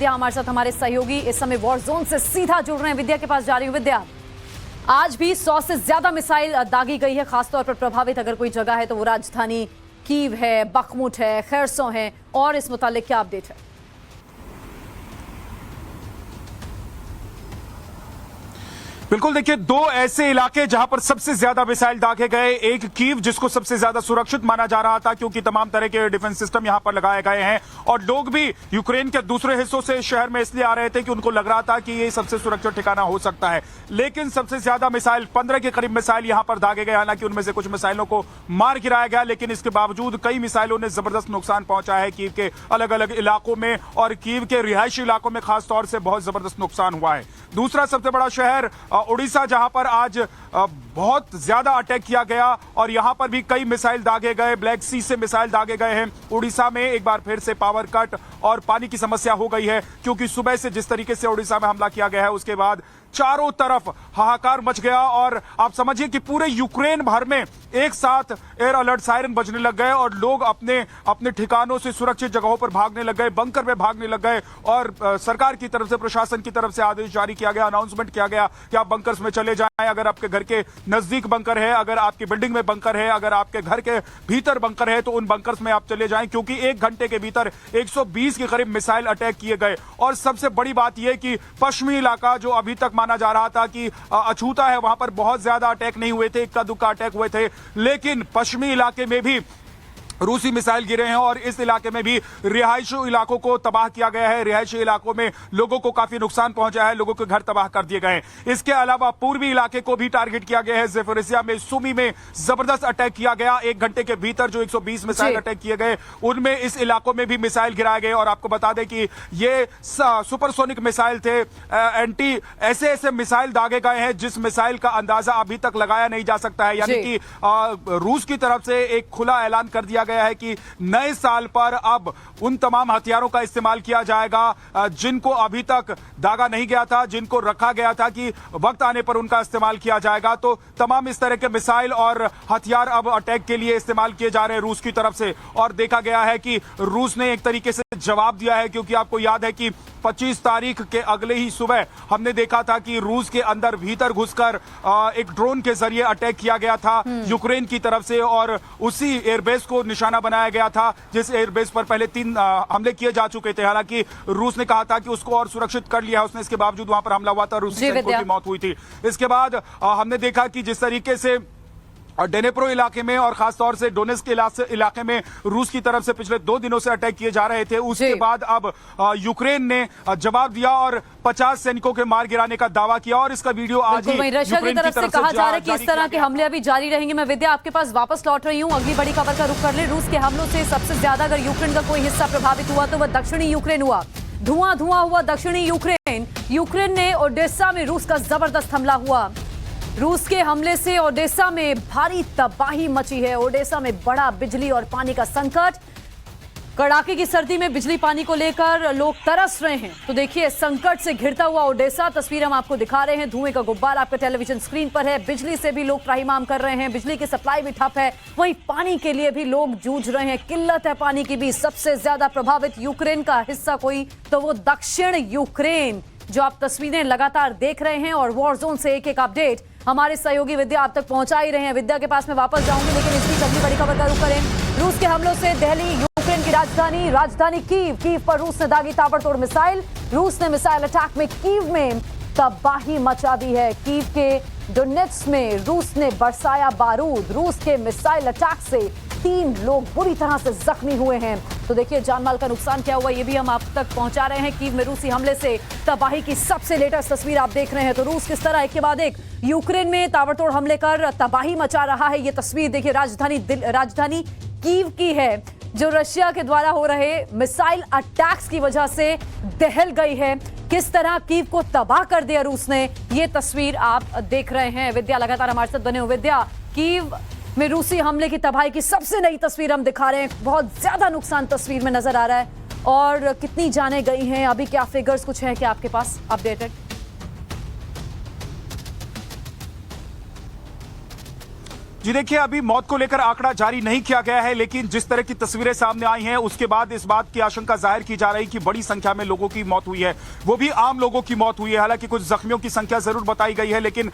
विद्या हमारे साथ, हमारे सहयोगी इस समय वॉर जोन से सीधा जुड़ रहे हैं। विद्या के पास जा रही हूँ। विद्या, आज भी 100 से ज्यादा मिसाइल दागी गई है। खासतौर पर प्रभावित अगर कोई जगह है तो वो राजधानी कीव है, बखमुट है, खैरसों है, और इस मुतालिक क्या अपडेट है? बिल्कुल, देखिए, दो ऐसे इलाके जहां पर सबसे ज्यादा मिसाइल दागे गए। एक कीव, जिसको सबसे ज्यादा सुरक्षित माना जा रहा था क्योंकि तमाम तरह के डिफेंस सिस्टम यहां पर लगाए गए हैं, और लोग भी यूक्रेन के दूसरे हिस्सों से शहर में इसलिए आ रहे थे कि उनको लग रहा था कि ये सबसे सुरक्षित ठिकाना हो सकता है। लेकिन सबसे ज्यादा मिसाइल, 15 के करीब मिसाइल यहां पर दागे गए। हालांकि उनमें से कुछ मिसाइलों को मार गिराया गया, लेकिन इसके बावजूद कई मिसाइलों ने जबरदस्त नुकसान पहुंचा है कीव के अलग अलग इलाकों में, और कीव के रिहायशी इलाकों में खासतौर से बहुत जबरदस्त नुकसान हुआ है। दूसरा सबसे बड़ा शहर उड़ीसा, जहां पर आज बहुत ज्यादा अटैक किया गया, और यहां पर भी कई मिसाइल दागे गए। ब्लैक सी से मिसाइल दागे गए हैं। उड़ीसा में एक बार फिर से पावर कट और पानी की समस्या हो गई है, क्योंकि सुबह से जिस तरीके से उड़ीसा में हमला किया गया है उसके बाद चारों तरफ हाहाकार मच गया, और आप समझिए कि पूरे यूक्रेन भर में एक साथ एयर अलर्ट सायरन बजने लग गए, और लोग अपने अपने ठिकानों से सुरक्षित जगहों पर भागने लग गए, बंकर में भागने लग गए। और सरकार की तरफ से, प्रशासन की तरफ से आदेश जारी किया गया, अनाउंसमेंट किया गया कि आप बंकर्स में चले जाएं। अगर आपके घर के नजदीक बंकर है, अगर आपकी बिल्डिंग में बंकर है, अगर आपके घर के भीतर बंकर है, तो उन बंकर्स में आप चले जाएं, क्योंकि 1 घंटे के भीतर 120 के करीब मिसाइल अटैक किए गए। और सबसे बड़ी बात यह कि पश्चिमी इलाका, जो अभी तक माना जा रहा था कि अछूता है, वहां पर बहुत ज्यादा अटैक नहीं हुए थे, इक्का दुक्का अटैक हुए थे, लेकिन पश्चिमी इलाके में भी रूसी मिसाइल गिरे हैं, और इस इलाके में भी रिहायशी इलाकों को तबाह किया गया है। रिहायशी इलाकों में लोगों को काफी नुकसान पहुंचा है, लोगों के घर तबाह कर दिए गए हैं। इसके अलावा पूर्वी इलाके को भी टारगेट किया गया है। ज़ेपोरिज़िया में, सुमी में जबरदस्त अटैक किया गया। 1 घंटे के भीतर जो 120 मिसाइल अटैक किए गए, उनमें इस इलाकों में भी मिसाइल गिराए गए। और आपको बता दें कि ये सुपरसोनिक मिसाइल थे, एंटी ऐसे मिसाइल दागे गए हैं जिस मिसाइल का अंदाजा अभी तक लगाया नहीं जा सकता है। यानी कि रूस की तरफ से एक खुला ऐलान कर दिया गया है कि नए साल पर अब उन तमाम हथियारों का इस्तेमाल किया जाएगा जिनको अभी तक दागा नहीं गया था, जिनको रखा गया था कि वक्त आने पर उनका इस्तेमाल किया जाएगा। तो तमाम इस तरह के मिसाइल और हथियार अब अटैक के लिए इस्तेमाल किए जा रहे हैं रूस की तरफ से। और देखा गया है कि रूस ने एक तरीके से जवाब दिया है, क्योंकि आपको याद है कि 25 तारीख के अगले ही सुबह हमने देखा था कि रूस के अंदर भीतर घुसकर एक ड्रोन के जरिए अटैक किया गया था यूक्रेन की तरफ से, और उसी एयरबेस को निशाना बनाया गया था जिस एयरबेस पर पहले 3 हमले किए जा चुके थे। हालांकि रूस ने कहा था कि उसको और सुरक्षित कर लिया है उसने, इसके बावजूद वहां पर हमला हुआ था, रूसी सैनिकों की मौत हुई थी। इसके बाद हमने देखा कि जिस तरीके से डेनेप्रो इलाके में और खासतौर से डोनेस्क इलाके में रूस की तरफ से पिछले 2 दिनों से अटैक किए जा रहे थे, उसके बाद अब यूक्रेन ने जवाब दिया और 50 सैनिकों के मार गिराने का दावा किया। और इसका वीडियो आज ही रशिया की तरफ से कहा जा रहा है कि इस तरह के हमले अभी जारी रहेंगे। मैं विद्या आपके पास वापस लौट रही हूँ, अगली बड़ी खबर का रुख कर ले। रूस के हमलों से सबसे ज्यादा अगर यूक्रेन का कोई हिस्सा प्रभावित हुआ तो वह दक्षिणी यूक्रेन हुआ। धुआं हुआ दक्षिणी यूक्रेन। यूक्रेन ने ओडेसा में रूस का जबरदस्त हमला हुआ। रूस के हमले से ओडेसा में भारी तबाही मची है। ओडेसा में बड़ा बिजली और पानी का संकट। कड़ाके की सर्दी में बिजली पानी को लेकर लोग तरस रहे हैं। तो देखिए, संकट से घिरता हुआ ओडेसा, तस्वीर हम आपको दिखा रहे हैं। धुएं का गुब्बार आपके टेलीविजन स्क्रीन पर है। बिजली से भी लोग त्राहिमाम कर रहे हैं, बिजली की सप्लाई भी ठप है। वहीं पानी के लिए भी लोग जूझ रहे हैं, किल्लत है पानी की भी। सबसे ज्यादा प्रभावित यूक्रेन का हिस्सा कोई तो वो दक्षिण यूक्रेन, जो आप तस्वीरें लगातार देख रहे हैं। और वॉर जोन से एक अपडेट हमारे सहयोगी विद्या आप तक पहुंचा ही रहे हैं। विद्या के पास मैं वापस जाऊंगी, लेकिन इसकी अगली बड़ी खबर का रुख करें। रूस के हमलों से दिल्ली, यूक्रेन की राजधानी कीव पर रूस ने दागी ताबड़तोड़ मिसाइल। रूस ने मिसाइल अटैक में कीव में तबाही मचा दी है। कीव के डोनेट्स्क में रूस ने बरसाया बारूद। रूस के मिसाइल अटैक से 3 लोग बुरी तरह से जख्मी हुए हैं। तो देखिए, जानमाल का नुकसान क्या हुआ ये भी हम आप तक पहुंचा रहे हैं। कीव में रूसी हमले से तबाही की सबसे लेटेस्ट तस्वीर आप देख रहे हैं। तो रूस किस तरह एक के बाद एक यूक्रेन में ताबड़तोड़ हमले कर तबाही मचा रहा है, ये तस्वीर देखिए राजधानी कीव की है, जो रशिया के द्वारा हो रहे मिसाइल अटैक्स की वजह से दहल गई है। किस तरह कीव को तबाह कर दिया रूस ने, ये तस्वीर आप देख रहे हैं। विद्या लगातार हमारे साथ बने हुए। विद्या, कीव में रूसी हमले की तबाही की सबसे नई तस्वीर हम दिखा रहे हैं। बहुत ज्यादा नुकसान तस्वीर में नजर आ रहा है, और कितनी जानें गई हैं, अभी क्या फिगर्स कुछ है क्या आपके पास अपडेटेड? जी देखिए, अभी मौत को लेकर आंकड़ा जारी नहीं किया गया है, लेकिन जिस तरह की तस्वीरें सामने आई हैं उसके बाद इस बात की आशंका जाहिर की जा रही कि बड़ी संख्या में लोगों की मौत हुई है, वो भी आम लोगों की मौत हुई है। हालांकि कुछ जख्मियों की संख्या जरूर बताई गई है, लेकिन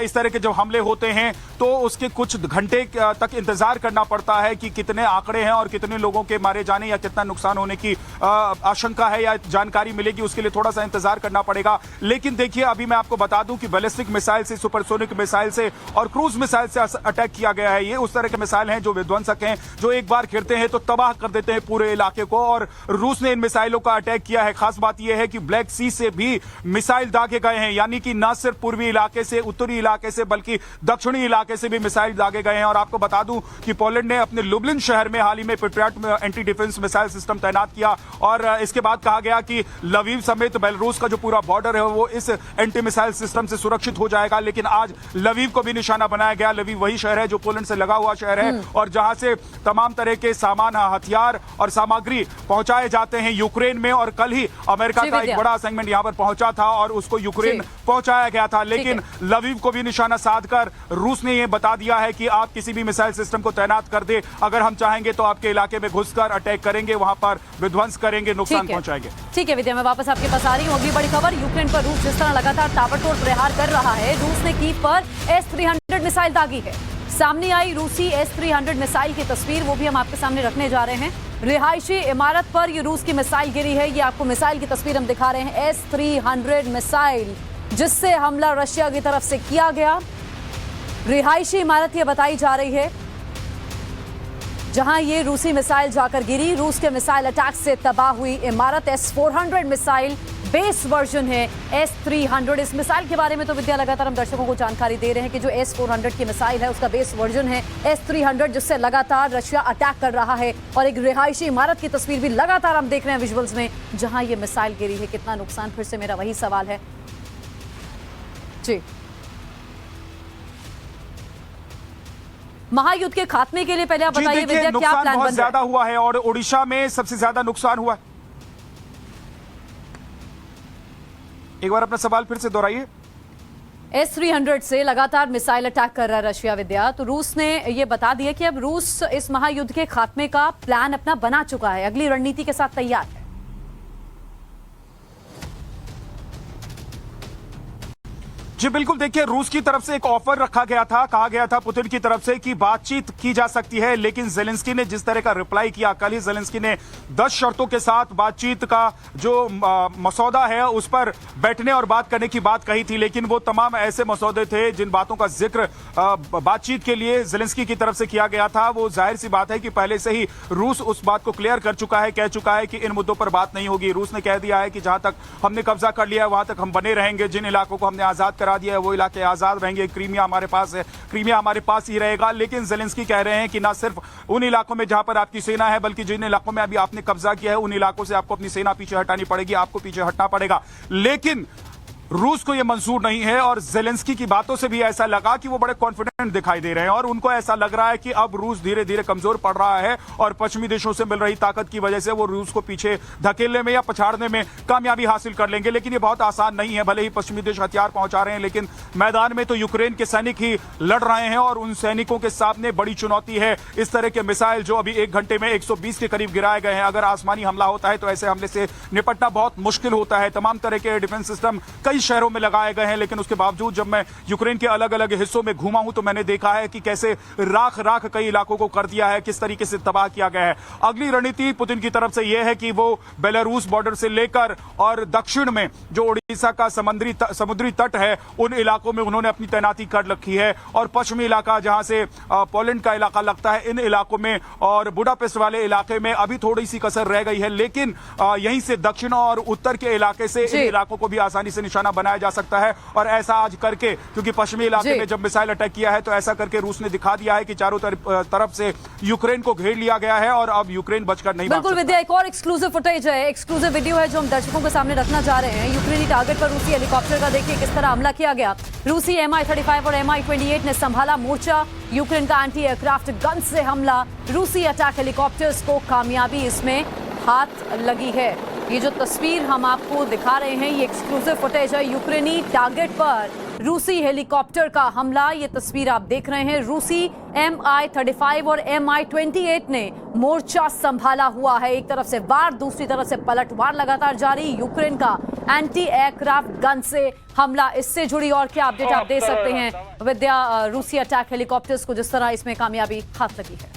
इस तरह के जब हमले होते हैं तो उसके कुछ घंटे तक इंतजार करना पड़ता है कि कितने आंकड़े हैं और कितने लोगों के मारे जाने या कितना नुकसान होने की आशंका है या जानकारी मिलेगी, उसके लिए थोड़ा सा इंतजार करना पड़ेगा। लेकिन देखिए, अभी मैं आपको बता दूं कि बैलिस्टिक मिसाइल से, सुपरसोनिक मिसाइल से और क्रूज मिसाइल से अटैक किया गया है। ये उस तरह के मिसाइल हैं जो विध्वंसक हैं, जो एक बार गिरते हैं तो तबाह कर देते हैं पूरे इलाके को, और रूस ने इन मिसाइलों का अटैक किया है। खास बात यह है कि ब्लैक सी से भी मिसाइल दागे गए हैं, यानी कि न सिर्फ पूर्वी इलाके से, उत्तरी इलाके से, बल्कि दक्षिणी इलाके से भी मिसाइल दागे गए हैं। और आपको बता दूं कि पोलैंड ने अपने लुब्लिन शहर में हाल ही में पेट्रियट में एंटी डिफेंस मिसाइल सिस्टम तैनात किया, और इसके बाद कहा गया कि लवीव समेत बेलारूस का जो पूरा बॉर्डर है वो इस एंटी मिसाइल सिस्टम से सुरक्षित हो जाएगा। लेकिन आज लवीव को भी निशाना बनाया गया। लवीव वही शहर है जो पोलैंड से लगा हुआ शहर है और जहां से तमाम तरह के सामान, हथियार और सामग्री पहुंचाए जाते हैं यूक्रेन में। और कल ही अमेरिका का एक बड़ा असाइनमेंट यहां पर पहुंचा था और उसको यूक्रेन पहुंचाया गया था। लेकिन लवीव को भी निशाना साधकर रूस ने यह बता दिया है कि आप किसी भी मिसाइल सिस्टम को तैनात कर दे, अगर हम चाहेंगे तो आपके इलाके में घुसकर अटैक करेंगे, वहां पर विध्वंस करेंगे, नुकसान पहुंचाएंगे। ठीक है विद्या, मैं वापस आपके पास आ रही हूँ। अगली बड़ी खबर, यूक्रेन पर रूस जिस तरह लगातार ताबड़तोड़ प्रहार कर रहा है, रूस ने कीव पर S-300 मिसाइल दागी है। सामने आई रूसी S-300 मिसाइल की तस्वीर, वो भी हम आपके सामने रखने जा रहे हैं। रिहायशी इमारत पर ये रूस की मिसाइल गिरी है। ये आपको मिसाइल की तस्वीर हम दिखा रहे हैं। S-300 मिसाइल जिससे हमला रशिया की तरफ से किया गया। रिहायशी इमारत ये बताई जा रही है जहां ये रूसी मिसाइल जाकर गिरी। रूस के मिसाइल अटैक से तबाह हुई इमारत। S-400 मिसाइल बेस वर्जन है S-300। इस मिसाइल के बारे में तो विद्या लगातार हम दर्शकों को जानकारी दे रहे हैं कि जो S-400 की मिसाइल है उसका बेस वर्जन है S-300, जिससे लगातार रशिया अटैक कर रहा है। और एक रिहायशी इमारत की तस्वीर भी लगातार हम देख रहे हैं विजुअल्स में जहां ये मिसाइल गिरी है। कितना नुकसान, फिर से मेरा वही सवाल है जी। महायुद्ध के खात्मे के लिए पहले आप बताइए विद्या, क्या प्लान बहुत ज्यादा हुआ है और ओडिशा में सबसे ज्यादा नुकसान हुआ है। एक बार अपना सवाल फिर से दोहराइए। S-300 से लगातार मिसाइल अटैक कर रहा है रशिया विद्या, तो रूस ने यह बता दिया कि अब रूस इस महायुद्ध के खात्मे का प्लान अपना बना चुका है, अगली रणनीति के साथ तैयार है। जी बिल्कुल, देखिए रूस की तरफ से एक ऑफर रखा गया था, कहा गया था पुतिन की तरफ से कि बातचीत की जा सकती है, लेकिन जेलेंस्की ने जिस तरह का रिप्लाई किया, कल ही जेलेंस्की ने 10 शर्तों के साथ बातचीत का जो मसौदा है उस पर बैठने और बात करने की बात कही थी। लेकिन वो तमाम ऐसे मसौदे थे जिन बातों का जिक्र बातचीत के लिए जेलेंस्की की तरफ से किया गया था। वो जाहिर सी बात है कि पहले से ही रूस उस बात को क्लियर कर चुका है, कह चुका है कि इन मुद्दों पर बात नहीं होगी। रूस ने कह दिया है कि जहां तक हमने कब्जा कर लिया है वहां तक हम बने रहेंगे, जिन इलाकों को हमने आजाद करा दिया है वो इलाके आजाद रहेंगे, क्रीमिया हमारे पास है, क्रीमिया हमारे पास ही रहेगा। लेकिन जेलेंस्की कह रहे हैं कि ना सिर्फ उन इलाकों में जहां पर आपकी सेना है, बल्कि जिन इलाकों में अभी आपने कब्जा किया है उन इलाकों से आपको अपनी सेना पीछे हटानी पड़ेगी, आपको पीछे हटना पड़ेगा। लेकिन रूस को यह मंजूर नहीं है और जेलेंस्की की बातों से भी ऐसा लगा कि वो बड़े कॉन्फिडेंट दिखाई दे रहे हैं और उनको ऐसा लग रहा है कि अब रूस धीरे धीरे कमजोर पड़ रहा है और पश्चिमी देशों से मिल रही ताकत की वजह से वो रूस को पीछे धकेलने में या पछाड़ने में कामयाबी हासिल कर लेंगे। लेकिन ये बहुत आसान नहीं है। भले ही पश्चिमी देश हथियार पहुंचा रहे हैं, लेकिन मैदान में तो यूक्रेन के सैनिक ही लड़ रहे हैं और उन सैनिकों के सामने बड़ी चुनौती है इस तरह के मिसाइल जो अभी 1 घंटे में 120 के करीब गिराए गए हैं। अगर आसमानी हमला होता है तो ऐसे हमले से निपटना बहुत मुश्किल होता है। तमाम तरह के डिफेंस सिस्टम कई शहरों में लगाए गए हैं, लेकिन उसके बावजूद जब मैं यूक्रेन के अलग अलग हिस्सों में घूमा हूं तो मैंने देखा है कि कैसे राख राख कई इलाकों को कर दिया है, किस तरीके से तबाह किया गया है। अगली रणनीति पुतिन की तरफ से यह है कि वो बेलारूस बॉर्डर से लेकर और दक्षिण में जो ओडिशा का समुद्री तट है उन इलाकों में उन्होंने अपनी तैनाती कर रखी है और पश्चिमी इलाका जहां से पोलैंड का इलाका लगता है, इन इलाकों में और बुडापेस्ट वाले इलाके में अभी थोड़ी सी कसर रह गई है। लेकिन यहीं से दक्षिण और उत्तर के इलाके से इन इलाकों को भी आसानी से निशाना बनाया जा सकता है और ऐसा आज करके, क्योंकि पश्चिमी इलाके में जब मिसाइल अटैक किया है तो ऐसा करके रूस ने दिखा दिया है कि चारों तरफ से यूक्रेन को घेर लिया गया है और अब यूक्रेन बचकर नहीं। बिल्कुल विद्या, एक और एक्सक्लूसिव फुटेज है, एक्सक्लूसिव वीडियो है जो हम दर्शकों के सामने रखना चाह रहे हैं। यूक्रेनी टारगेट पर रूसी हेलीकॉप्टर का देखिए किस तरह हमला किया गया। रूसी Mi-35 और Mi-28 ने संभाला मोर्चा। यूक्रेन का एंटी एयरक्राफ्ट गन से हमला, रूसी अटैक हेलीकॉप्टर्स को कामयाबी इसमें हाथ लगी है। ये जो तस्वीर हम आपको दिखा रहे हैं ये एक्सक्लूसिव फुटेज है। यूक्रेनी टारगेट पर रूसी हेलीकॉप्टर का हमला। ये तस्वीर आप देख रहे हैं। रूसी Mi-35 और Mi-28 ने मोर्चा संभाला हुआ है। एक तरफ से वार, दूसरी तरफ से पलटवार लगातार जारी। यूक्रेन का एंटी एयरक्राफ्ट गन से हमला। इससे जुड़ी और क्या अपडेट आप दे सकते हैं विद्या? रूसी अटैक हेलीकॉप्टर्स को जिस तरह इसमें कामयाबी हाथ लगी है।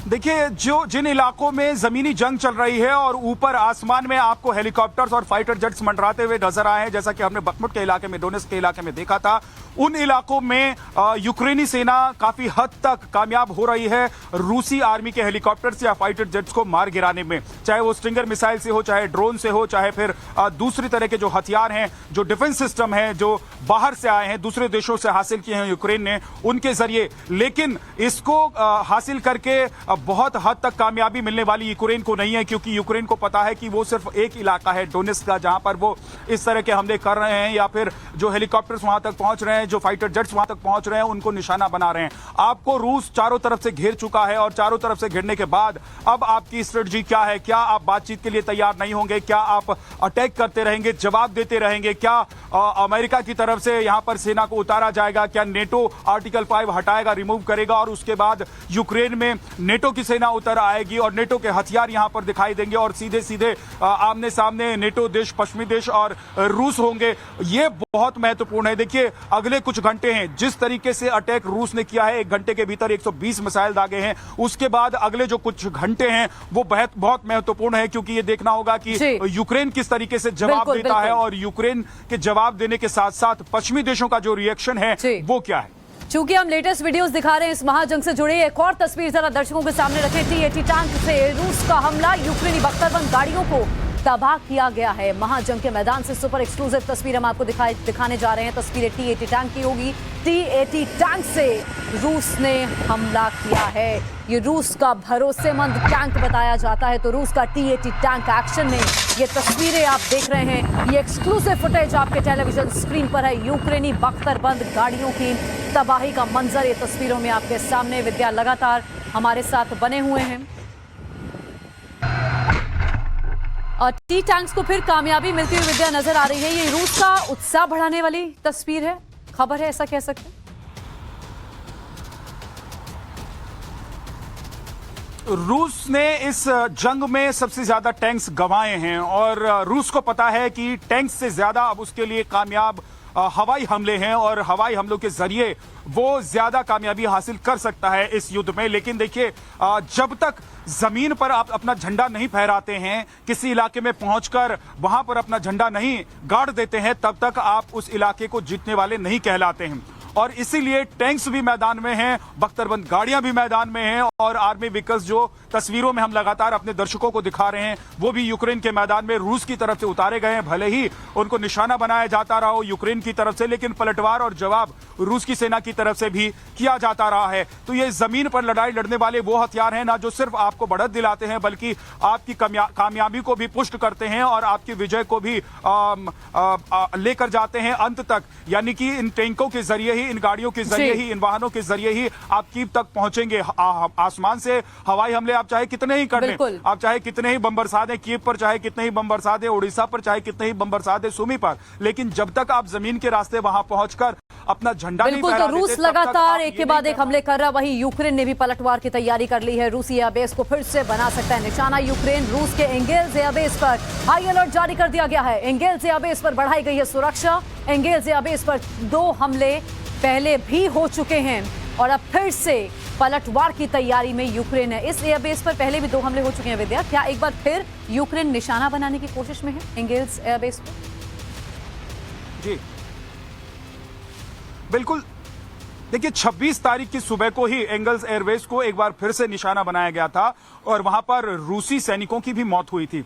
देखिए, जिन इलाकों में जमीनी जंग चल रही है और ऊपर आसमान में आपको हेलीकॉप्टर्स और फाइटर जेट्स मंडराते हुए नजर आए हैं, जैसा कि हमने बखमुट के इलाके में, डोनेट्स्क के इलाके में देखा था, उन इलाकों में यूक्रेनी सेना काफी हद तक कामयाब हो रही है रूसी आर्मी के हेलीकॉप्टर्स या फाइटर जेट्स को मार गिराने में। चाहे वो स्टिंगर मिसाइल से हो, चाहे ड्रोन से हो, चाहे फिर दूसरी तरह के जो हथियार हैं, जो डिफेंस सिस्टम है, जो बाहर से आए हैं, दूसरे देशों से हासिल किए हैं यूक्रेन ने, उनके जरिए। लेकिन इसको हासिल करके बहुत हद तक कामयाबी मिलने वाली यूक्रेन को नहीं है, क्योंकि यूक्रेन को पता है कि वो सिर्फ एक इलाका है डोनेट्स्क का, जहां पर वो इस तरह के हमले कर रहे हैं, या फिर जो हेलीकॉप्टर्स वहां तक पहुंच रहे हैं, जो फाइटर जेट्स वहां तक पहुंच रहे हैं, उनको निशाना बना रहे हैं। आपको रूस चारों तरफ से घेर चुका है, और चारों तरफ से घेरने के बाद अब आपकी स्ट्रेटजी क्या है? क्या आप बातचीत के लिए तैयार नहीं होंगे? क्या आप अटैक करते रहेंगे, जवाब देते रहेंगे? क्या अमेरिका की तरफ से यहां पर सेना को उतारा जाएगा? क्या नेटो आर्टिकल 5 हटाएगा, रिमूव करेगा, और उसके बाद यूक्रेन में नेटो की सेना उतर आएगी और नेटो के हथियार यहां पर दिखाई देंगे और सीधे सीधे आमने सामने नेटो देश, पश्चिमी देश और रूस होंगे? ये बहुत महत्वपूर्ण है। देखिए, अगले कुछ घंटे हैं, जिस तरीके से अटैक रूस ने किया है, 1 घंटे के भीतर 120 मिसाइल दागे हैं। उसके बाद अगले जो कुछ घंटे हैं वो बहुत महत्वपूर्ण है, क्योंकि ये देखना होगा कि यूक्रेन किस तरीके से जवाब देता है, और यूक्रेन के जवाब देने के साथ साथ पश्चिमी देशों का जो रिएक्शन है वो क्या है। चूंकि हम लेटेस्ट वीडियोस दिखा रहे हैं इस महाजंग से जुड़े, एक और तस्वीर जरा दर्शकों के सामने रखें। T-80 टैंक से रूस का हमला, यूक्रेनी बख्तरबंद गाड़ियों को तबाह किया गया है। महाजंग के मैदान से सुपर एक्सक्लूसिव तस्वीर हम आपको दिखाने जा रहे हैं। तस्वीरें T-80 टैंक की होगी। T-80 टैंक से रूस ने हमला किया है। ये रूस का भरोसेमंद टैंक बताया जाता है, तो रूस का T-80 टैंक एक्शन में। ये तस्वीरें आप देख रहे हैं, ये एक्सक्लूसिव फुटेज आपके टेलीविजन स्क्रीन पर है। यूक्रेनी बख्तरबंद गाड़ियों की तबाही का मंजर ये तस्वीरों में आपके सामने। विद्या लगातार हमारे साथ बने हुए हैं। और टी टैंक्स को फिर कामयाबी मिलती हुई विद्या नजर आ रही है। ये रूस का उत्साह बढ़ाने वाली तस्वीर है, खबर है, ऐसा कह सकते हैं। रूस ने इस जंग में सबसे ज्यादा टैंक्स गंवाए हैं, और रूस को पता है कि टैंक्स से ज्यादा अब उसके लिए कामयाब हवाई हमले हैं, और हवाई हमलों के जरिए वो ज्यादा कामयाबी हासिल कर सकता है इस युद्ध में। लेकिन देखिए, जब तक जमीन पर आप अपना झंडा नहीं फहराते हैं, किसी इलाके में पहुंचकर वहां पर अपना झंडा नहीं गाड़ देते हैं, तब तक आप उस इलाके को जीतने वाले नहीं कहलाते हैं। और इसीलिए टैंक्स भी मैदान में हैं, बख्तरबंद गाड़ियां भी मैदान में हैं, और आर्मी व्हीकल्स जो तस्वीरों में हम लगातार अपने दर्शकों को दिखा रहे हैं, वो भी यूक्रेन के मैदान में रूस की तरफ से उतारे गए हैं। भले ही उनको निशाना बनाया जाता रहा हो यूक्रेन की तरफ से, लेकिन पलटवार और जवाब रूस की सेना की तरफ से भी किया जाता रहा है। तो ये जमीन पर लड़ाई लड़ने वाले वो हथियार हैं ना, जो सिर्फ आपको बढ़त दिलाते हैं, बल्कि आपकी कामयाबी को भी पुष्ट करते हैं और आपकी विजय को भी लेकर जाते हैं अंत तक। यानी कि इन टैंकों के जरिए ही, इन गाड़ियों के जरिए ही, इन वाहनों के जरिए ही आप कीव तक पहुंचेंगे। आसमान से हवाई हमले आप चाहे कितने ही कर लें, आप चाहे कितने ही बम बरसा दें कीव पर, चाहे कितने ही बम बरसा दें उड़ीसा पर, चाहे कितने ही बम बरसा दें सुमी पर, लेकिन जब तक आप जमीन के रास्ते वहां पहुंचकर अपना झंडा नहीं फहरा देते, रूस लगातार एक के बाद एक हमले कर रहा। वहीं यूक्रेन ने भी पलटवार की तैयारी कर ली है। रूसी एयरबेस को फिर से बना सकता है निशाना यूक्रेन। रूस के एंगेल्स एयरबेस पर हाई अलर्ट जारी कर दिया गया है। एंगेल्स एयरबेस पर बढ़ाई गई है सुरक्षा। एंगेल्स एयरबेस पर 2 हमले पहले भी हो चुके हैं, और अब फिर से पलटवार की तैयारी में यूक्रेन है। इस एयरबेस पर पहले भी 2 हमले हो चुके हैं। विद्या, क्या एक बार फिर यूक्रेन निशाना बनाने की कोशिश में है एंगेल्स एयरबेस पर? जी बिल्कुल। देखिए, 26 तारीख की सुबह को ही एंगल्स एयरबेस को एक बार फिर से निशाना बनाया गया था, और वहां पर रूसी सैनिकों की भी मौत हुई थी।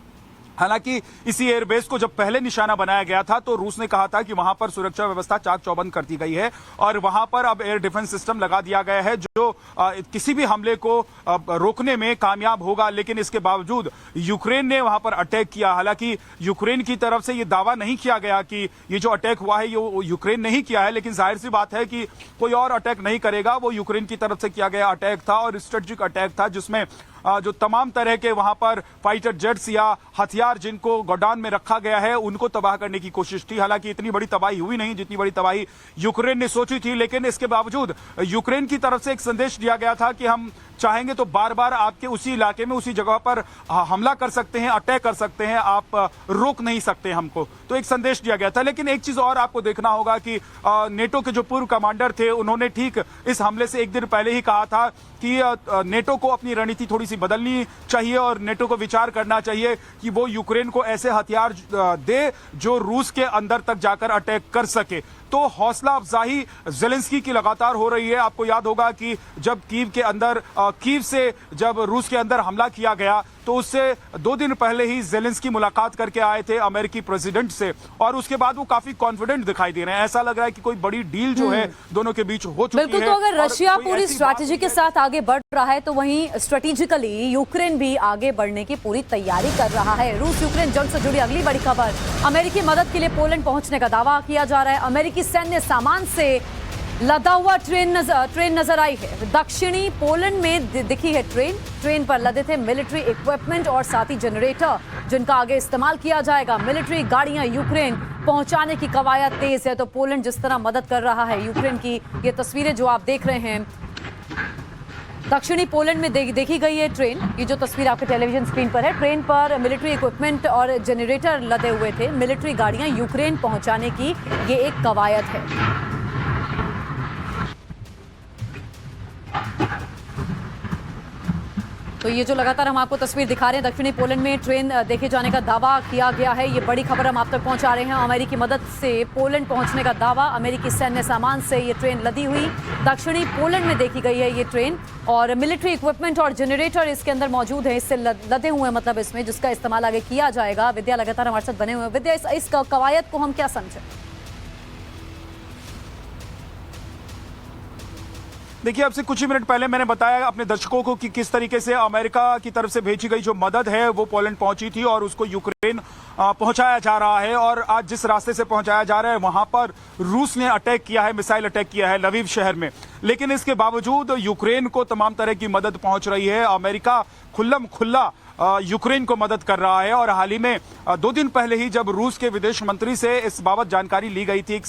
हालांकि इसी एयरबेस को जब पहले निशाना बनाया गया था, तो रूस ने कहा था कि वहां पर सुरक्षा व्यवस्था चाक चौबंद कर दी गई है, और वहां पर अब एयर डिफेंस सिस्टम लगा दिया गया है, जो किसी भी हमले को रोकने में कामयाब होगा। लेकिन इसके बावजूद यूक्रेन ने वहां पर अटैक किया। हालांकि यूक्रेन की तरफ से यह दावा नहीं किया गया कि ये जो अटैक हुआ है ये यूक्रेन नहीं किया है, लेकिन जाहिर सी बात है कि कोई और अटैक नहीं करेगा। वो यूक्रेन की तरफ से किया गया अटैक था, और स्ट्रेटेजिक अटैक था, जिसमें जो तमाम तरह के वहां पर फाइटर जेट्स या हथियार जिनको गोडाउन में रखा गया है उनको तबाह करने की कोशिश थी। हालांकि इतनी बड़ी तबाही हुई नहीं जितनी बड़ी तबाही यूक्रेन ने सोची थी, लेकिन इसके बावजूद यूक्रेन की तरफ से एक संदेश दिया गया था कि हम चाहेंगे तो बार बार आपके उसी इलाके में उसी जगह पर हमला कर सकते हैं, अटैक कर सकते हैं, आप रोक नहीं सकते हमको, तो एक संदेश दिया गया था। लेकिन एक चीज और आपको देखना होगा कि नेटो के जो पूर्व कमांडर थे उन्होंने ठीक इस हमले से एक दिन पहले ही कहा था कि नेटो को अपनी रणनीति थोड़ी सी बदलनी चाहिए और नेटो को विचार करना चाहिए कि वो यूक्रेन को ऐसे हथियार दे जो रूस के अंदर तक जाकर अटैक कर सके। तो हौसला अफजाई ज़ेलेंस्की की लगातार हो रही है। आपको याद होगा कि जब कीव से जब रूस के अंदर हमला किया गया तो उससे 2 दिन पहले ही ज़ेलेंस्की मुलाकात करके आए थे अमेरिकी प्रेसिडेंट से, और उसके बाद वो काफी कॉन्फिडेंट दिखाई दे रहे हैं। ऐसा लग रहा है कि कोई बड़ी डील जो है दोनों के बीच हो चुकी है। बिल्कुल, तो अगर रशिया पूरी स्ट्रैटेजी के साथ आगे बढ़ रहा है तो वहीं स्ट्रेटेजिकली यूक्रेन भी आगे बढ़ने की पूरी तैयारी कर रहा है। रूस यूक्रेन जंग से जुड़ी अगली बड़ी खबर, अमेरिकी मदद के लिए पोलैंड पहुंचने का दावा किया जा रहा है। अमेरिकी सैन्य सामान से लदा हुआ ट्रेन नजर आई है। दक्षिणी पोलैंड में दिखी है ट्रेन पर लदे थे मिलिट्री इक्विपमेंट और साथ ही जनरेटर जिनका आगे इस्तेमाल किया जाएगा। मिलिट्री गाड़ियां यूक्रेन पहुंचाने की कवायद तेज है। तो पोलैंड जिस तरह मदद कर रहा है यूक्रेन की, ये तस्वीरें जो आप देख रहे हैं दक्षिणी पोलैंड में देखी गई है ट्रेन। ये जो तस्वीर आपके टेलीविजन स्क्रीन पर है, ट्रेन पर मिलिट्री इक्विपमेंट और जनरेटर लदे हुए थे। मिलिट्री गाड़ियां यूक्रेन पहुंचाने की ये एक कवायद है। तो ये जो लगातार हम आपको तस्वीर दिखा रहे हैं, दक्षिणी पोलैंड में ट्रेन देखे जाने का दावा किया गया है। ये बड़ी खबर हम आप तक पहुंचा रहे हैं। अमेरिकी मदद से पोलैंड पहुंचने का दावा, अमेरिकी सैन्य सामान से ये ट्रेन लदी हुई दक्षिणी पोलैंड में देखी गई है ये ट्रेन, और मिलिट्री इक्विपमेंट और जनरेटर इसके अंदर मौजूद है, इससे लदे हुए हैं, मतलब इसमें जिसका इस्तेमाल आगे किया जाएगा। विद्या लगातार हमारे साथ बने हुए हैं। विद्या, इस कवायद को हम क्या समझें? देखिए, अब से कुछ ही मिनट पहले मैंने बताया अपने दर्शकों को कि किस तरीके से अमेरिका की तरफ से भेजी गई जो मदद है वो पोलैंड पहुंची थी और उसको यूक्रेन पहुंचाया जा रहा है। और आज जिस रास्ते से पहुंचाया जा रहा है वहां पर रूस ने अटैक किया है, मिसाइल अटैक किया है लवीव शहर में। लेकिन इसके बावजूद यूक्रेन को तमाम तरह की मदद पहुंच रही है। अमेरिका खुल्लम खुल्ला यूक्रेन को मदद कर रहा है। और हाल ही में 2 दिन पहले ही जब रूस के विदेश मंत्री से इस बाबत जानकारी ली गई थी, एक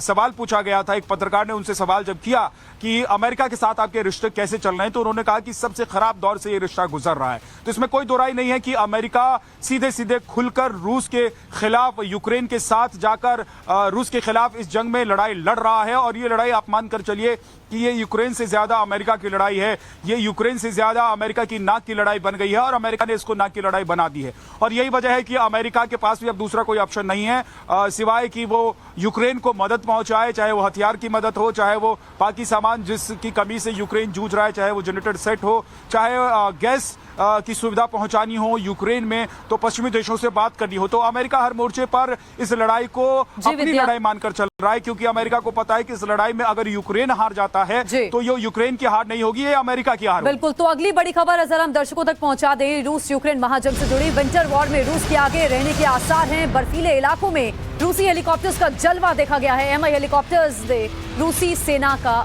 सवाल पूछा गया था, एक पत्रकार ने उनसे सवाल जब किया कि अमेरिका के साथ आपके रिश्ते कैसे चल रहे हैं, तो उन्होंने कहा कि सबसे खराब दौर से ये रिश्ता गुजर रहा है। तो इसमें कोई दो राय नहीं है कि अमेरिका सीधे सीधे खुलकर रूस के खिलाफ, यूक्रेन के साथ जाकर रूस के खिलाफ इस जंग में लड़ाई लड़ रहा है। और ये लड़ाई आप मानकर चलिए कि ये यूक्रेन से ज्यादा अमेरिका की लड़ाई है, ये यूक्रेन से ज्यादा अमेरिका की नाक की लड़ाई बन गई है और अमेरिका ने इसको नाक की लड़ाई बना दी है। और यही वजह है कि अमेरिका के पास भी अब दूसरा कोई ऑप्शन नहीं है सिवाय कि वो यूक्रेन को मदद पहुंचाए, चाहे वो हथियार की मदद हो, चाहे वो बाकी सामान जिसकी कमी से यूक्रेन जूझ रहा है, चाहे वो जनरेटर सेट हो, चाहे गैस की सुविधा पहुंचानी हो यूक्रेन में, तो पश्चिमी देशों से बात करनी हो। तो अमेरिका हर मोर्चे पर इस लड़ाई को अपनी लड़ाई मानकर चल रहा है, क्योंकि अमेरिका को पता है कि इस लड़ाई में अगर यूक्रेन हार जाता है तो ये यूक्रेन की हार नहीं होगी, ये अमेरिका की हार। बिल्कुल, तो अगली बड़ी खबर जरा हम दर्शकों तक पहुंचा दें। रूस यूक्रेन महाजंग से जुड़ी विंटर वॉर में रूस के आगे रहने के आसार हैं। बर्फीले इलाकों में रूसी हेलीकॉप्टर्स का जलवा देखा गया है। MI हेलीकॉप्टर्स ने रूसी सेना का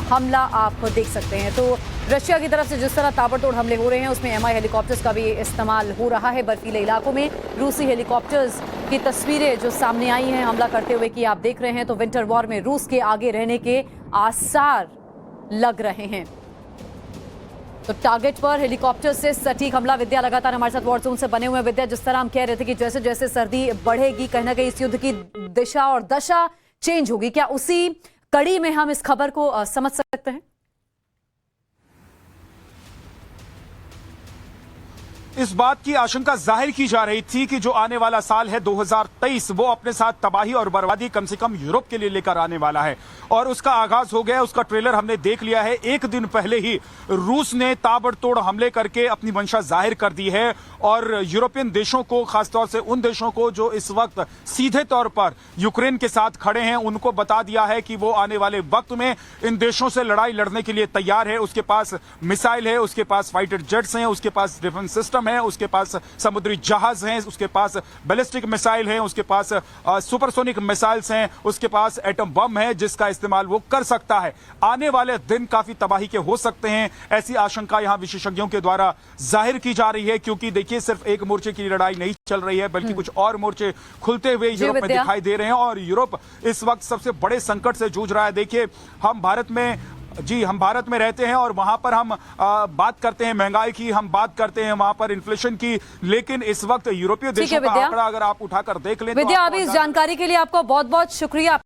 हमला आप देख सकते हैं। तो रशिया की तरफ से जिस तरह ताबड़तोड़ हमले हो रहे हैं उसमें MI हेलीकॉप्टर्स का भी इस्तेमाल हो रहा है। बर्फीले इलाकों में रूसी हेलीकॉप्टर्स की तस्वीरें जो सामने आई हैं हमला करते हुए की आप देख रहे हैं। तो विंटर वॉर में रूस के आगे रहने के आसार लग रहे हैं। तो टारगेट पर हेलीकॉप्टर से सटीक हमला। विद्या लगातार हमारे साथ वॉर जोन से बने हुए हैं। विद्या, जिस तरह हम कह रहे थे कि जैसे जैसे सर्दी बढ़ेगी कहीं ना कहीं इस युद्ध की दिशा और दशा चेंज होगी, क्या उसी कड़ी में हम इस खबर को समझ सकते हैं? इस बात की आशंका जाहिर की जा रही थी कि जो आने वाला साल है 2023 वो अपने साथ तबाही और बर्बादी कम से कम यूरोप के लिए लेकर आने वाला है। और उसका आगाज हो गया, उसका ट्रेलर हमने देख लिया है। एक दिन पहले ही रूस ने ताबड़तोड़ हमले करके अपनी मंशा जाहिर कर दी है और यूरोपियन देशों को, खासतौर से उन देशों को जो इस वक्त सीधे तौर पर यूक्रेन के साथ खड़े हैं, उनको बता दिया है कि वो आने वाले वक्त में इन देशों से लड़ाई लड़ने के लिए तैयार है। उसके पास मिसाइल है, उसके पास फाइटर जेट्स हैं, उसके पास डिफेंस सिस्टम है, है, उसके पास समुद्री जहाज हैं, उसके पास बैलिस्टिक मिसाइल है, उसके पास सुपरसोनिक मिसाइल्स हैं, उसके पास एटम बम है जिसका इस्तेमाल वो कर सकता है। आने वाले दिन काफी तबाही के हो सकते हैं, ऐसी आशंका यहां विशेषज्ञों के द्वारा जाहिर की जा रही है, क्योंकि देखिए सिर्फ एक मोर्चे की लड़ाई नहीं चल रही है, बल्कि कुछ और मोर्चे खुलते हुए यूरोप में दिखाई दे रहे हैं और यूरोप इस वक्त सबसे बड़े संकट से जूझ रहा है। देखिए हम भारत में रहते हैं और वहां पर हम बात करते हैं महंगाई की, हम बात करते हैं वहां पर इन्फ्लेशन की, लेकिन इस वक्त यूरोपीय देशों का आंकड़ा अगर आप उठाकर देख लें विद्या, अभी इस जानकारी के लिए आपको बहुत बहुत शुक्रिया।